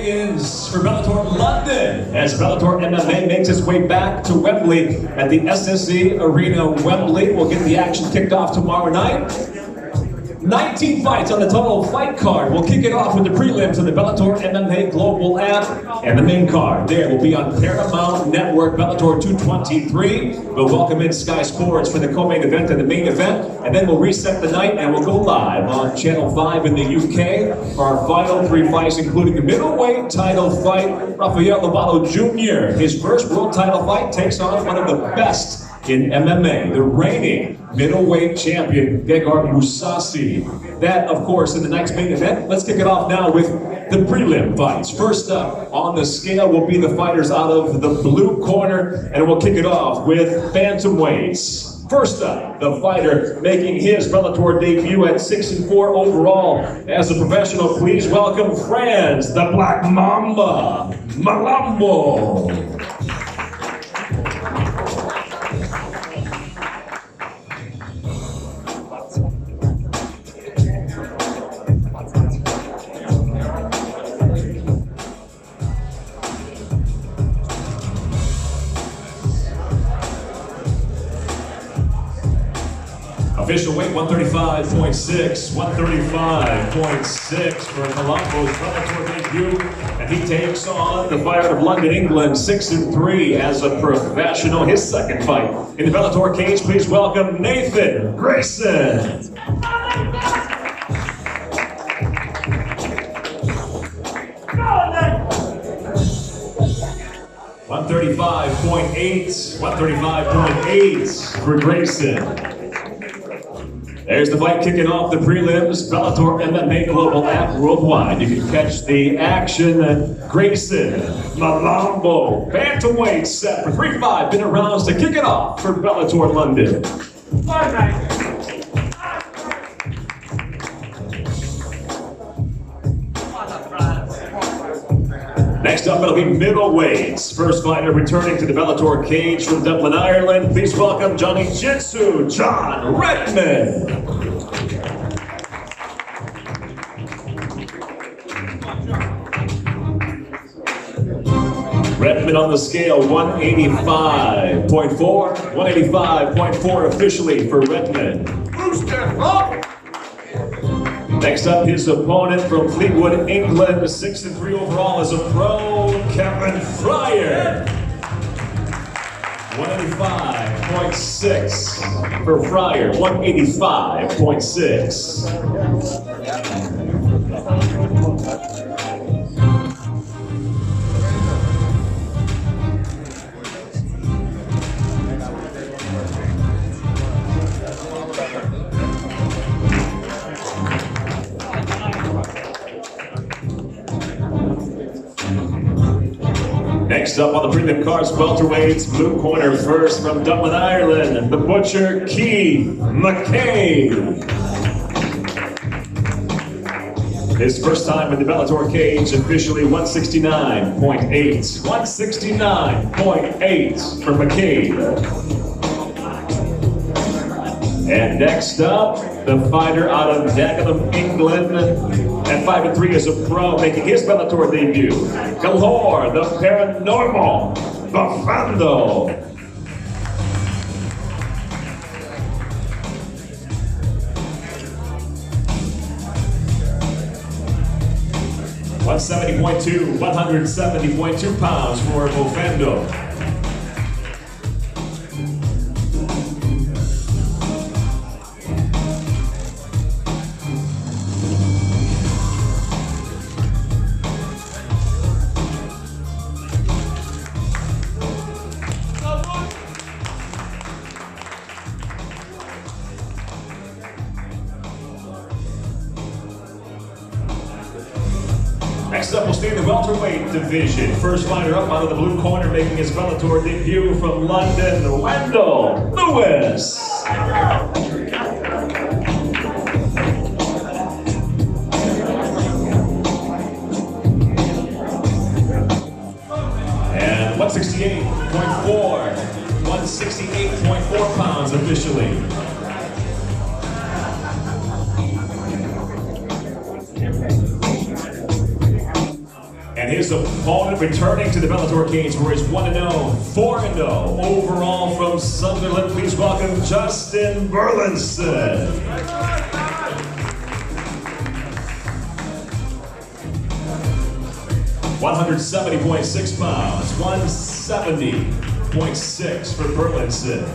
weigh-ins for Bellator London as Bellator MMA makes its way back to Wembley at the SSE Arena Wembley. We'll get the action kicked off tomorrow night. 19 fights on the total fight card. We'll kick it off with the prelims of the Bellator MMA Global app, and the main card there will be on Paramount Network, Bellator 223. We'll welcome in Sky Sports for the co-main event and the main event, and then we'll reset the night and we'll go live on Channel 5 in the UK for our final 3 fights, including the middleweight title fight. Rafael Lovato Jr., his first world title fight, takes on one of the best in MMA, the reigning middleweight champion, Mousasi. That, of course, in the night's main event. Let's kick it off now with the prelim fights. First up on the scale will be the fighters out of the blue corner, and we'll kick it off with bantamweights. First up, the fighter making his Bellator debut at 6-4 overall as a professional. Please welcome France, the Black Mamba, Malambo. Official weight 135.6, 135.6 for Malambo's Bellator debut, and he takes on the fighter of London, England, 6-3 as a professional. His second fight in the Bellator cage. Please welcome Nathan Grayson. 135.8 for Grayson. There's the fight kicking off the prelims, Bellator MMA Global app worldwide. You can catch the action. Grayson, Malambo, bantamweight set for 3-5-minute rounds to kick it off for Bellator London. Next up, it'll be middleweights. First fighter returning to the Bellator cage from Dublin, Ireland. Please welcome Johnny Jisoo, John Redmond. Redmond on the scale, 185.4. 185.4 officially for Redmond. Next up, his opponent from Fleetwood, England, 6-3 overall as a pro, Kevin Fryer. 185.6 for Fryer, 185.6. Next up on the prelim cards, welterweights, blue corner first from Dublin, Ireland, the Butcher, Keith McCabe. His first time in the Bellator cage, officially 169.8. 169.8 for McCabe. And next up, the fighter out of Dagenham, England, at 5-3 as a pro, making his Bellator debut, Galore, the Paranormal, Bafando. .170.2, 170.2 pounds for Bafando. Next up, we'll stay in the welterweight division. First fighter up out of the blue corner, making his Bellator debut from London, Wendell Lewis. And 168.4, 168.4 pounds officially. And his opponent returning to the Bellator cage where he's 1-0, 4-0 overall from Sunderland. Please welcome Justin Burlinson. 170.6 pounds, 170.6 for Burlinson.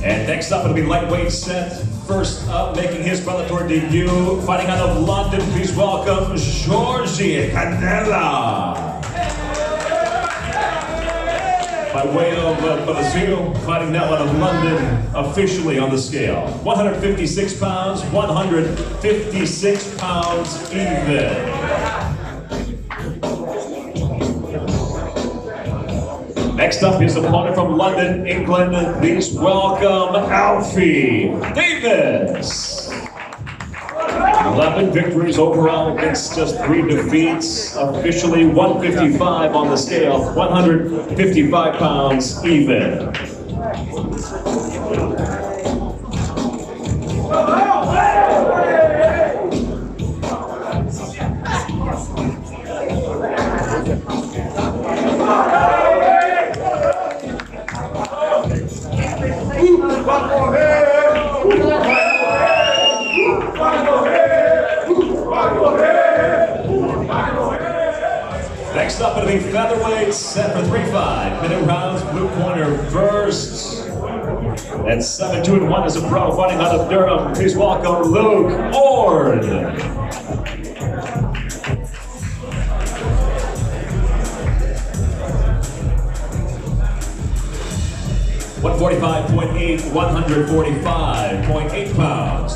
And next up, it'll be lightweight set. First up, making his Bellator debut, fighting out of London. Please welcome Georgie Canella. By way of Brazil, fighting that one of London officially on the scale. 156 pounds, 156 pounds even. Next up, his opponent from London, England. Please welcome Alfie Davis. 11 victories overall against just 3 defeats. Officially 155 on the scale, 155 pounds even. Next up, it'll be featherweight, set for 3-5. Minute rounds, blue corner first. And 7-2-1 as a pro, fighting out of Durham. Please welcome Luke Ord. 145.8, 145.8 pounds.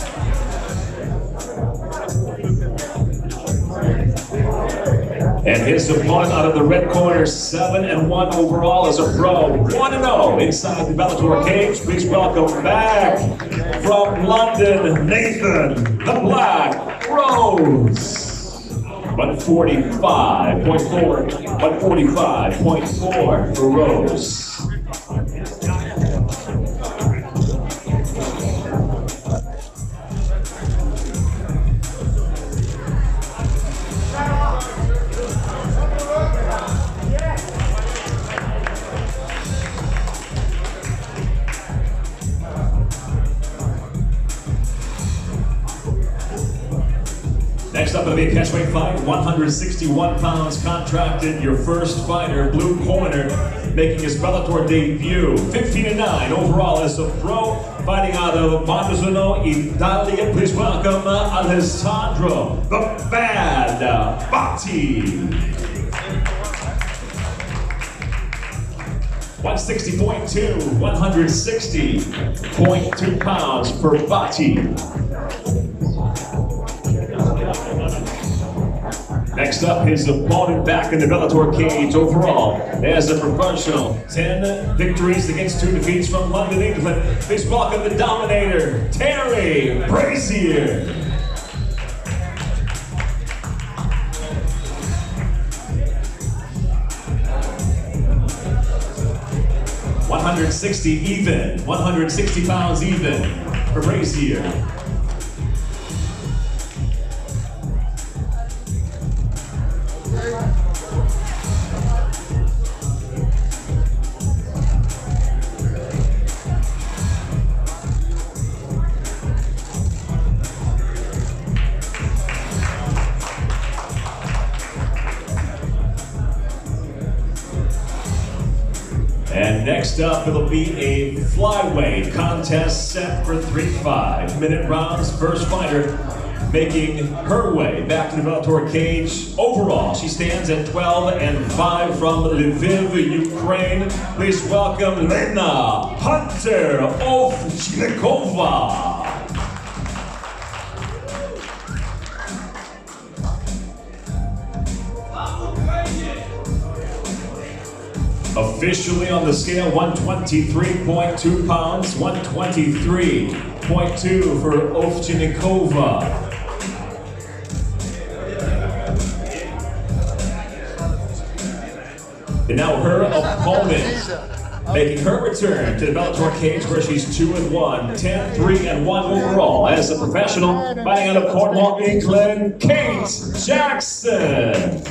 And his opponent out of the red corner, 7-1 overall as a pro, 1-0 inside the Bellator cage. Please welcome back from London, Nathan the Black Rose. 145.4, 145.4 for Rose. Next up, it'll be a catchweight fight, 161 pounds contracted. Your first fighter, blue corner, making his Bellator debut. 15-9 overall as a pro, fighting out of Mousasi, Italy. Please welcome Alessandro, the Bad Batti. 160.2, 160.2 pounds for Batti. Next up, his opponent back in the Bellator cage overall as a professional. 10 victories against 2 defeats from London, England. Please welcome the Dominator, Terry Brazier. 160 even, 160 pounds even for Brazier. And next up, it'll be a flyweight contest set for 3 5-minute rounds. First fighter, making her way back to the Bellator cage. Overall, she stands at 12-5 from Lviv, Ukraine. Please welcome Lena Hunter Ovchnikova. Officially on the scale, 123.2 pounds, 123.2 for Ovchnikova. And now her opponent, making her return to the Bellator cage where she's 2-1, 10-3-1 overall as a professional, fighting out of Cornwall, England, Kate Jackson.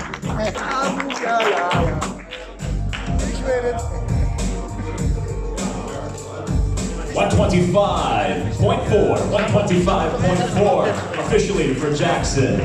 125.4 officially for Jackson.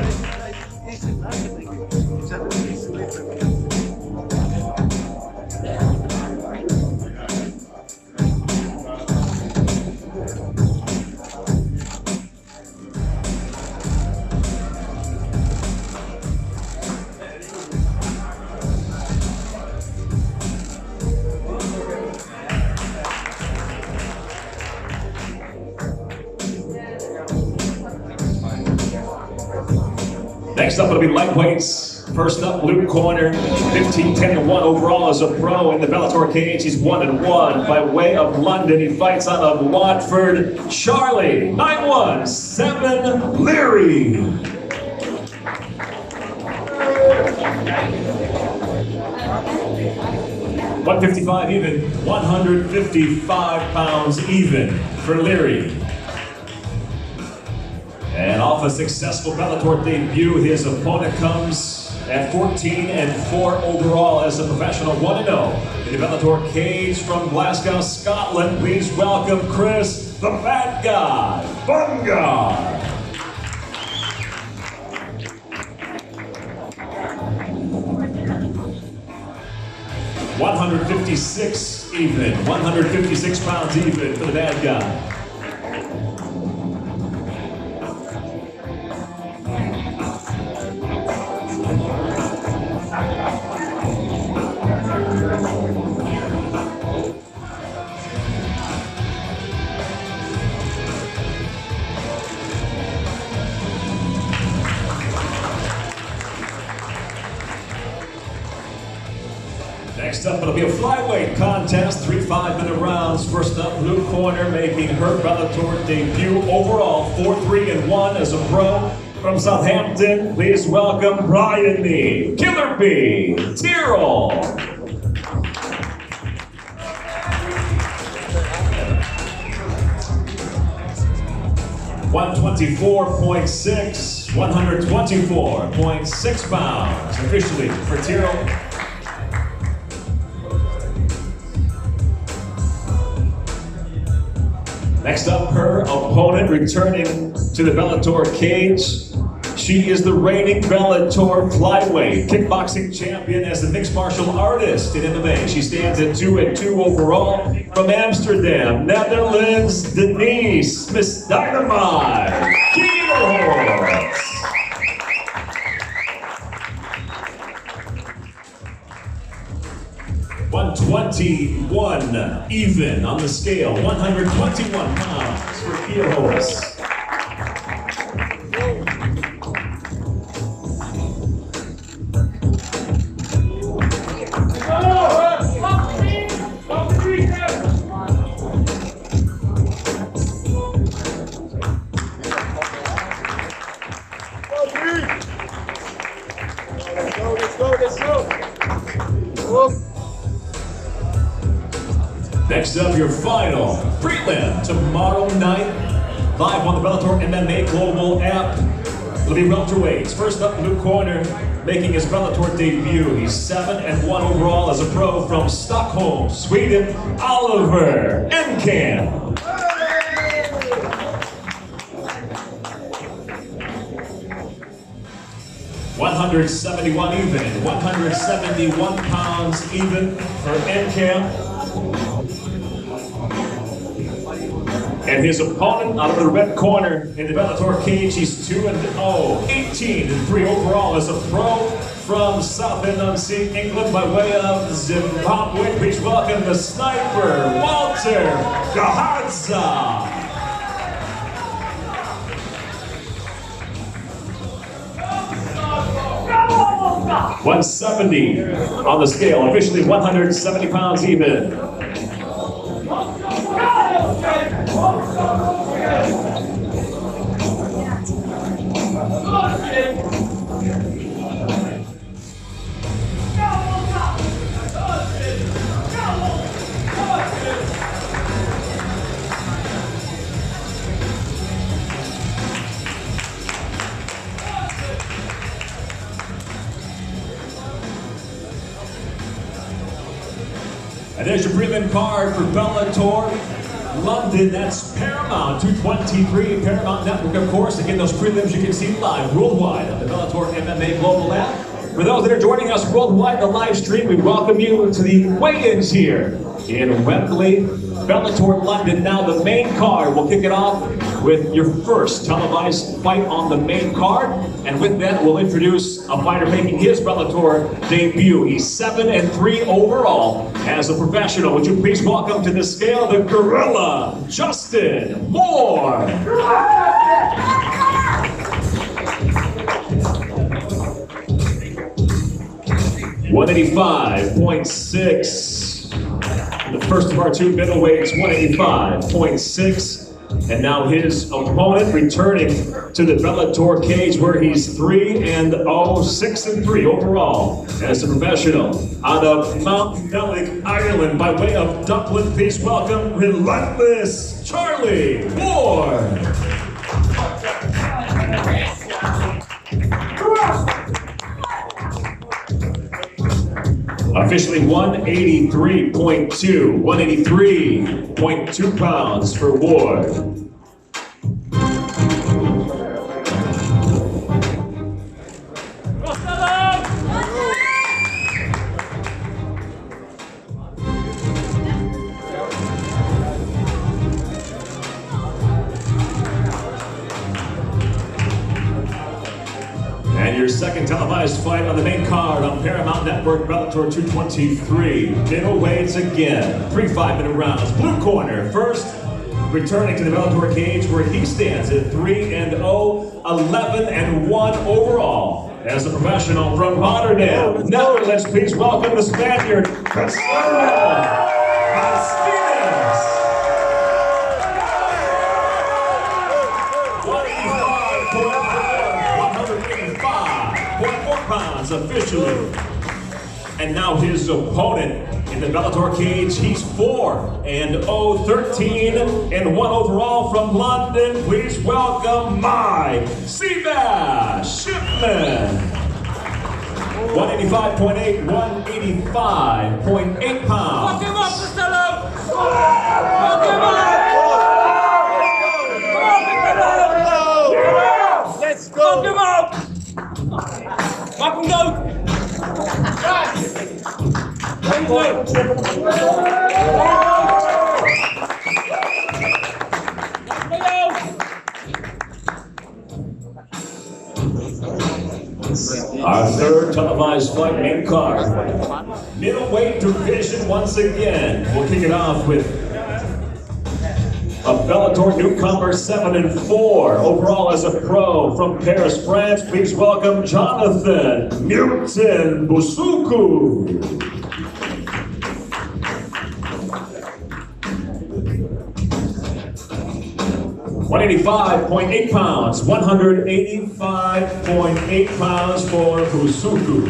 Next up, it'll be lightweights. First up, blue corner, 15-10-1 overall as a pro in the Bellator cage. He's 1-1 by way of London. He fights out of Watford. Charlie, 9-1-7 Leary. $155 even, 155 pounds even for Leary. And off a successful Bellator debut, his opponent comes at 14-4 overall as a professional, 1-0 in the Bellator cage from Glasgow, Scotland. Please welcome Chris, the bad guy, Bungar. $156 even, 156 pounds even for the bad guy. Next up, it'll be a flyweight contest, 3 5-minute rounds. First up, blue corner, making her Bellator debut. Overall, 4-3-1 as a pro. From Southampton, please welcome Bryony Killer B Tyrrell. $124.6, 124.6 pounds officially for Tyrrell. Next up, her opponent returning to the Bellator cage. She is the reigning Bellator flyweight kickboxing champion as a mixed martial artist in MMA. She stands at 2-2 overall. From Amsterdam, Netherlands, Denise, Miss Dynamite, Kielhorst. $121 even on the scale, 121 pounds for Kielhorst. Next up, your final prelim tomorrow night, live on the Bellator MMA Global app. It'll be welterweights. First up, blue corner, making his Bellator debut. He's 7-1 overall as a pro from Stockholm, Sweden, Oliver Enkamp. $171 even, 171 pounds even for Enkamp. And his opponent out of the red corner in the Bellator cage, he's 2-0, 18-3 overall as a pro from Southend-on-Sea, England, by way of Zimbabwe. Please welcome the sniper, Walter Gahanza. 170 on the scale, officially 170 pounds even. And there's your prelim card for Bellator London. That's Paramount 223, Paramount Network, of course. Again, those prelims you can see live worldwide on the Bellator MMA Global app. For those that are joining us worldwide in the live stream, we welcome you to the weigh-ins here in Wembley, Bellator London. Now the main card, we'll kick it off with your first televised fight on the main card. And with that, we'll introduce a fighter making his Bellator debut. He's 7-3 overall as a professional. Would you please welcome to the scale the Gorilla, Justin Moore. 185.6. The first of our two middleweights, 185.6. And now his opponent returning to the Bellator cage where he's 3-0, 6-3 overall as a professional. Out of Mount Mellick, Ireland, by way of Dublin, please welcome Relentless Charlie Ward. Officially 183.2, 183.2 pounds for Ward. And your second televised fight on the main card on Paramount Network, Bellator 223. Middleweights again, 3 5-minute rounds. Blue corner first, returning to the Bellator cage where he stands at 3-0, 11-1 overall as a professional from Rotterdam, Netherlands. Please welcome the Spaniard, Rafael. 185.4 pounds officially. And now his opponent in the Bellator cage, he's 4-0, 13-1 overall from London. Please welcome my Seabass Shipman. 185.8, 185.8 pounds. Fuck him up, Costello! Fuck him up! Let's go! Fuck him up! Fuck him go! Our third televised fight main card. Middleweight division once again. We'll kick it off with a Bellator newcomer, 7-4 overall as a pro from Paris, France. Please welcome Jonathan Newton Busuku. 185.8 pounds, 185.8 pounds for Busuku.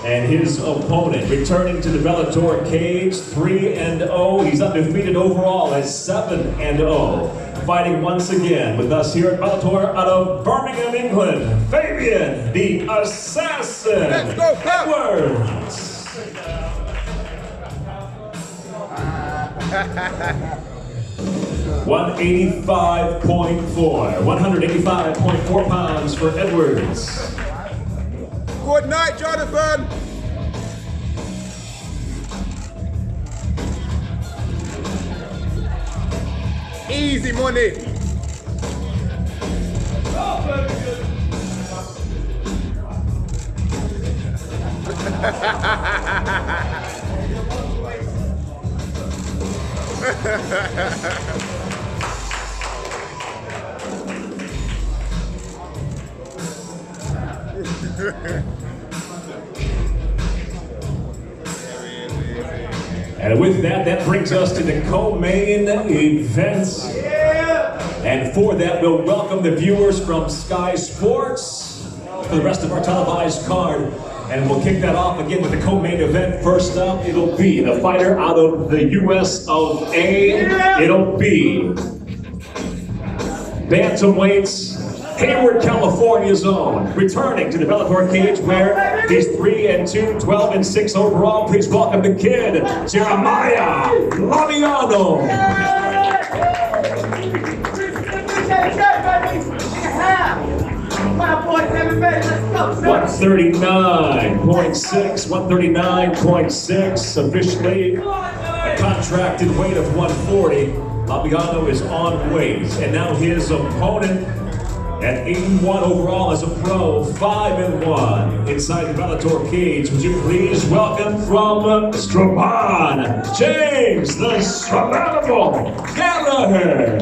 And his opponent returning to the Bellator cage, 3-0. He's undefeated overall at 7-0. Fighting once again with us here at Bellator out of Birmingham, England, Fabian the Assassin Edwards. 185.4 pounds for Edwards. Good night, Jonathan. easy money. And with that, that brings us to the co-main event. And for that, we'll welcome the viewers from Sky Sports for the rest of our televised card. And we'll kick that off again with the co-main event. First up, it'll be the fighter out of the US of A. It'll be bantamweights, Hayward, California's own, returning to the Bellator cage where he's 3-2, 12-6 overall. Please welcome the kid, Jeremiah Laviano. 139.6, 139.6, officially a contracted weight of 140. Laviano is on weight, and now his opponent at 81 overall as a pro, 5-1 inside the Bellator cage. Would you please welcome from Strabon, James the Strabonible Gallagher.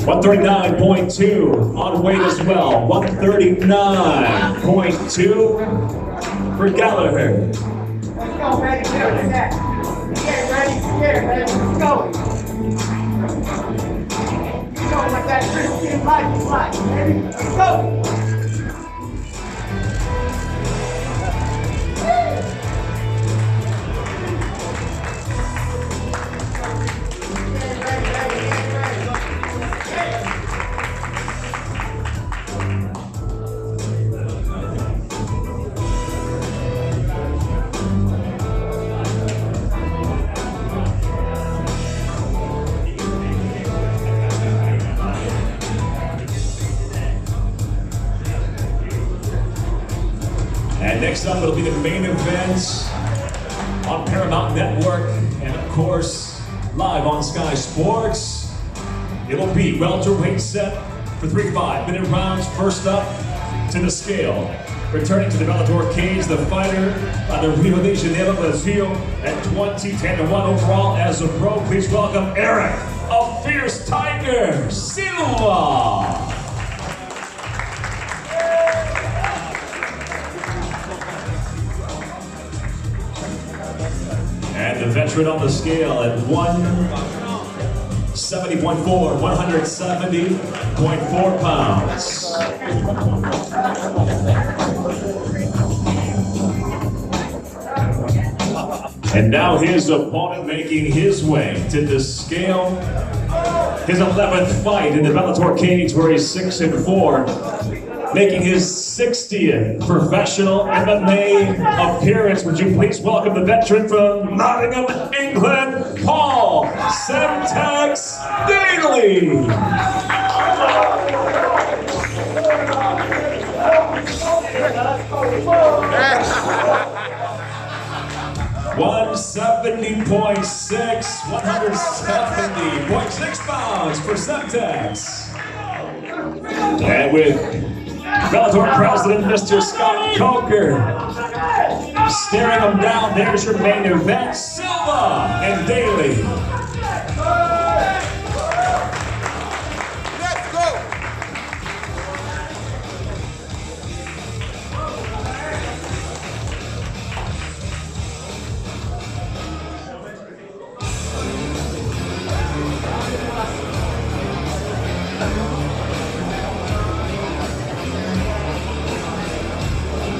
139.2 on weight as well. 139.2 for Gallagher. Let's go, ready, get ready, let's go. Going like that Christian life is like, baby. Let's go! And next up, it'll be the main event on Paramount Network, and of course, live on Sky Sports. It'll be welterweight set for 3 5-minute rounds. First up to the scale, returning to the Bellator cage, the fighter out of Rio de Janeiro, Brazil, at 10-1 overall as a pro. Please welcome Eric, a fierce tiger, Silva. And the veteran on the scale at 170.4, 170.4 pounds. And now his opponent making his way to the scale. His 11th fight in the Bellator cage where he's 6-4. Making his 60th professional MMA appearance. Would you please welcome the veteran from Nottingham, England, Paul Semtex Daly. 170.6, 170.6 pounds for Semtex. And with Bellator President, Mr. Scott Coker, staring him down, there's your main event, Silva and Daly. Let's go.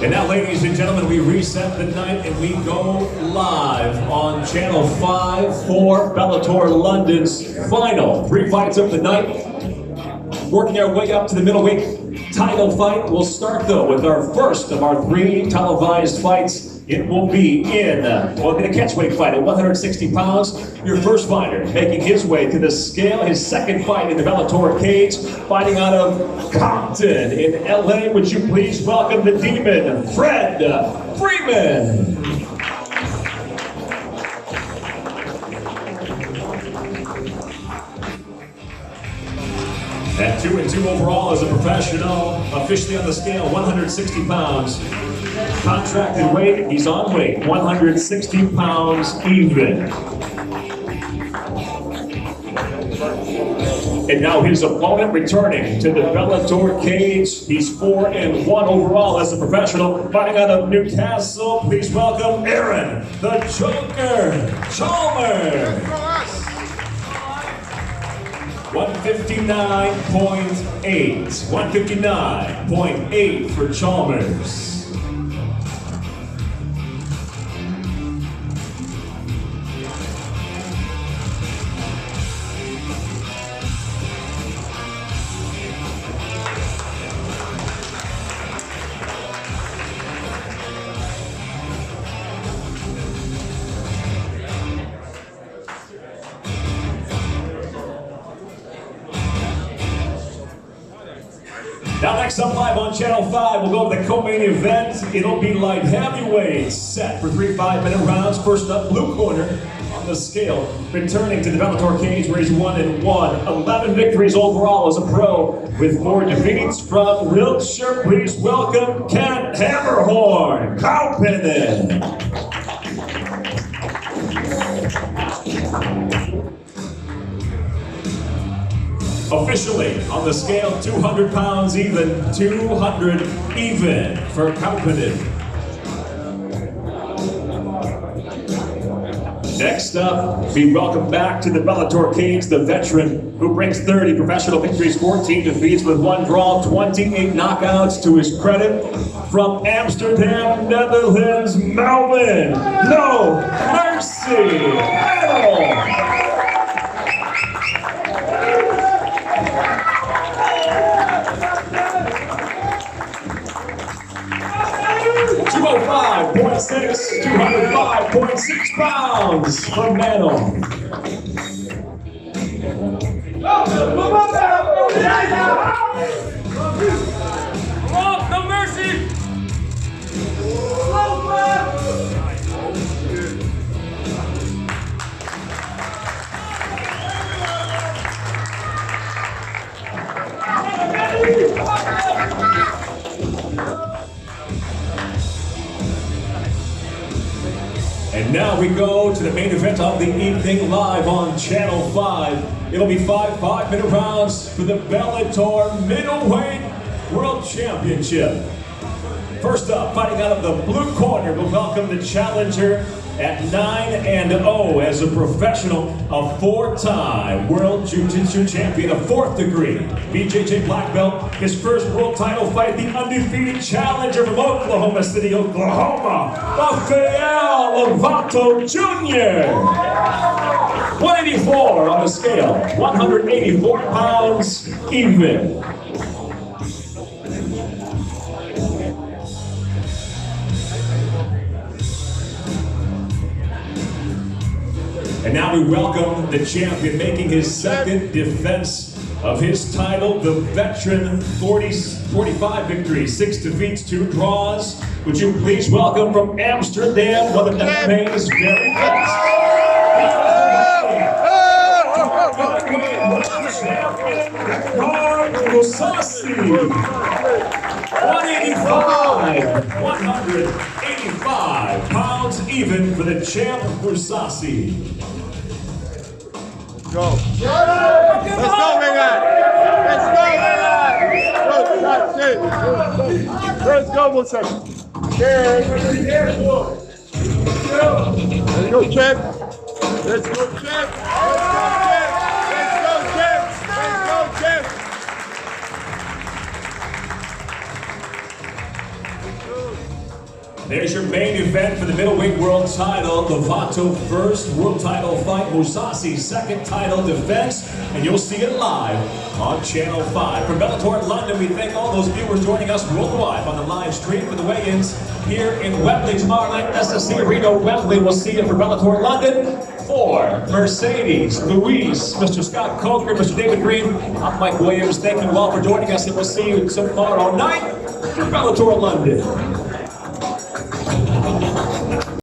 And now, ladies and gentlemen, we reset the night and we go live on Channel 5 for Bellator London's final 3 fights of the night. Working our way up to the middleweight title fight. We'll start, though, with our first of our 3 televised fights. It will be in the catchweight fight at 160 pounds. Your first fighter making his way to the scale, his second fight in the Bellator cage, fighting out of Compton in LA. Would you please welcome the Demon, Fred Freeman. 2-2 overall as a professional, officially on the scale, 160 pounds. Contracted weight, he's on weight, 160 pounds even. And now his opponent returning to the Bellator cage. He's 4-1 overall as a professional. Fighting out of Newcastle, please welcome Aaron, the Joker Chalmers. 159.8. 159.8 for Chalmers. Now next up live on Channel 5, we'll go to the co-main event. It'll be light heavyweights set for 3 5-minute rounds. First up, blue corner on the scale, returning to the Bellator cage where he's 1-1. 11 victories overall as a pro with 4 defeats from Wiltshire. Please welcome Ken Hammerhorn Kaupinen. Officially on the scale, 200 pounds even, 200 even for Kaupinen. Next up, we welcome back to the Bellator cage the veteran who brings 30 professional victories, 14 defeats with 1 draw, 28 knockouts to his credit. From Amsterdam, Netherlands, Melvin, No Mercy, Battle. 205.6, 205.6 pounds from Mantle. Oh, no mercy! And now we go to the main event of the evening live on Channel 5. It'll be 5 5-minute rounds for the Bellator Middleweight World Championship. First up, fighting out of the blue corner, we'll welcome the challenger at 9-0 as a professional, a 4-time World Jiu-Jitsu champion, a 4th degree BJJ black belt, his first world title fight, the undefeated challenger from Oklahoma City, Oklahoma, Rafael Lovato Jr. 184 on the scale, 184 pounds even. And now we welcome the champion making his 2nd defense of his title, the veteran, 45 victories, 6 defeats, 2 draws. Would you please welcome from Amsterdam, one of MMA's very best. Mousasi, 185 pounds even for the champ Mousasi. Go. Let's go, man. Let's go, Mousasi. Let's go, champ. Let's go, champ. There's your main event for the middleweight world title. Lovato first world title fight, Mousasi 2nd title defense, and you'll see it live on Channel 5. From Bellator London, we thank all those viewers joining us worldwide on the live stream for the weigh-ins here in Wembley tomorrow night. SSC Arena, Wembley. We'll see you for Bellator London. For Mercedes, Luis, Mr. Scott Coker, Mr. David Green, I'm Mike Williams. Thank you all for joining us, and we'll see you tomorrow night for Bellator London.